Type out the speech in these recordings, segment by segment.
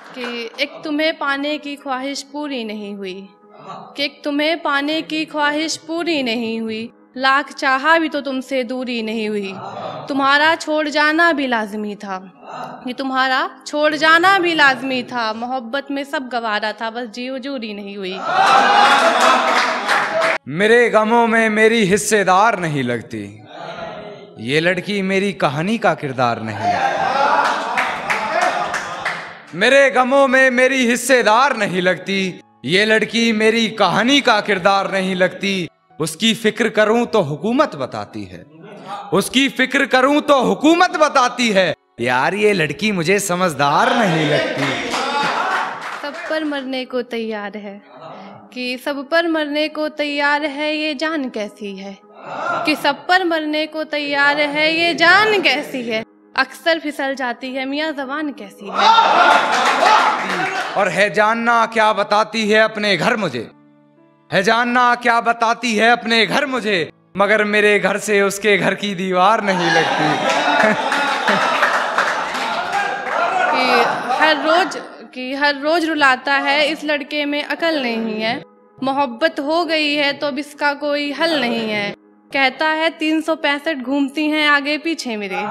कि एक तुम्हें पाने की ख्वाहिश पूरी नहीं हुई, कि एक तुम्हें पाने की ख्वाहिश पूरी नहीं हुई, लाख चाहा भी तो तुमसे दूरी नहीं हुई। तुम्हारा छोड़ जाना भी लाजमी था, कि तुम्हारा छोड़ जाना भी लाजमी था। मोहब्बत में सब गवारा था, बस जी हुजूरी नहीं हुई। मेरे गमों में मेरी हिस्सेदार नहीं लगती, ये लड़की मेरी कहानी का किरदार नहीं लगती। मेरे गमों में मेरी हिस्सेदार नहीं लगती, ये लड़की मेरी कहानी का किरदार नहीं लगती। उसकी फिक्र करूं तो हुकूमत बताती है, उसकी फिक्र करूं तो हुकूमत बताती है। यार ये लड़की मुझे समझदार नहीं लगती। सब पर मरने को तैयार है, कि सब पर मरने को तैयार है, ये जान कैसी है, कि सब पर मरने को तैयार है, ये जान कैसी है। अक्सर फिसल जाती है मियाँ ज़बान कैसी है। और है जानना क्या बताती है अपने घर मुझे, है जानना क्या बताती है अपने घर मुझे, मगर मेरे घर से उसके घर की दीवार नहीं लगती। कि हर रोज रुलाता है, इस लड़के में अकल नहीं है। मोहब्बत हो गई है तो अब इसका कोई हल नहीं है। कहता है 365 घूमती हैं आगे पीछे मेरे,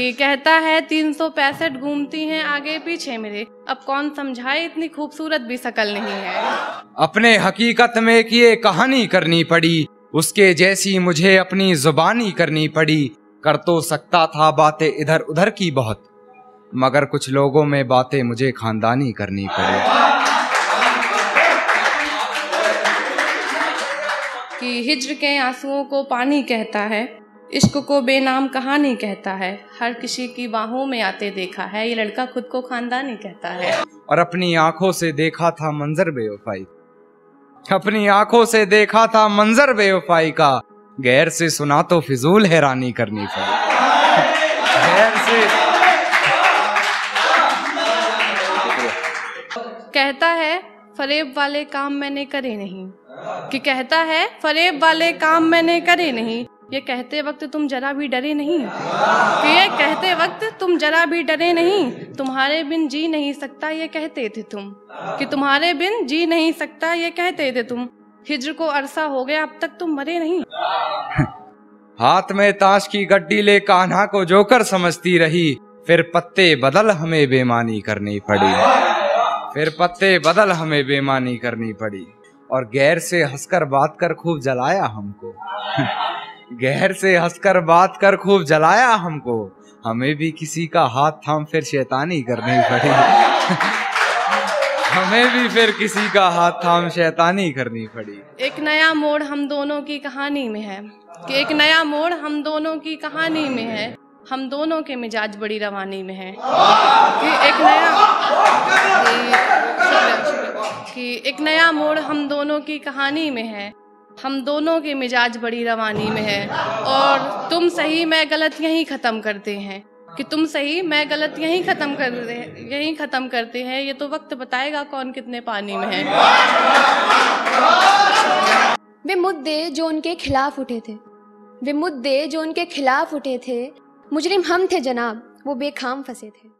कहता है 365 घूमती हैं आगे पीछे मेरे। अब कौन समझाए इतनी खूबसूरत भी शकल नहीं है। अपने हकीकत में किए कहानी करनी पड़ी, उसके जैसी मुझे अपनी जुबानी करनी पड़ी। कर तो सकता था बातें इधर उधर की बहुत, मगर कुछ लोगों में बातें मुझे खानदानी करनी पड़ी। कि हिज्र के आंसुओं को पानी कहता है, इश्क को बेनाम कहानी कहता है। हर किसी की बाहों में आते देखा है, ये लड़का खुद को खानदानी कहता है। और अपनी आंखों से देखा था मंजर बेवफाई, अपनी आंखों से देखा था मंजर बेवफाई का। गैर से सुना तो फिजूल हैरानी करनी पड़ी। गैर से कहता है फरेब वाले काम मैंने करे नहीं, कि कहता है फरेब वाले काम मैंने करे नहीं। ये कहते वक्त तुम जरा भी डरे नहीं, कि ये कहते वक्त तुम जरा भी डरे नहीं। तुम्हारे बिन जी नहीं सकता ये कहते थे तुम, कि तुम्हारे बिन जी नहीं सकता ये कहते थे तुम। हिज्र को अरसा हो गया अब तक तुम मरे नहीं। हाथ में ताश की गड्डी ले कान्हा को जोकर समझती रही, फिर पत्ते बदल हमें बेमानी करनी पड़ी, फिर पत्ते बदल हमें बेमानी करनी पड़ी। और गैर से हंसकर बात कर खूब जलाया हमको। गैर से हंसकर बात कर खूब जलाया हमको, हमें भी किसी का हाथ थाम फिर शैतानी करनी पड़ी। हमें भी फिर किसी का हाथ थाम शैतानी करनी पड़ी। एक नया मोड़ हम दोनों की कहानी में है, कि एक नया मोड़ हम दोनों की कहानी में है। हम दोनों के मिजाज बड़ी रवानी में है, कि एक नया मोड़ हम दोनों की कहानी में है। हम दोनों के मिजाज बड़ी रवानी में है। और तुम सही मैं गलत यहीं ख़त्म करते हैं, कि तुम सही मैं गलत यहीं ख़त्म करते हैं। ये तो वक्त बताएगा कौन कितने पानी में है। वे मुद्दे जो उनके खिलाफ उठे थे, वे मुद्दे जो उनके खिलाफ उठे थे, मुजरिम हम थे जनाब, वो बेखाम फंसे थे।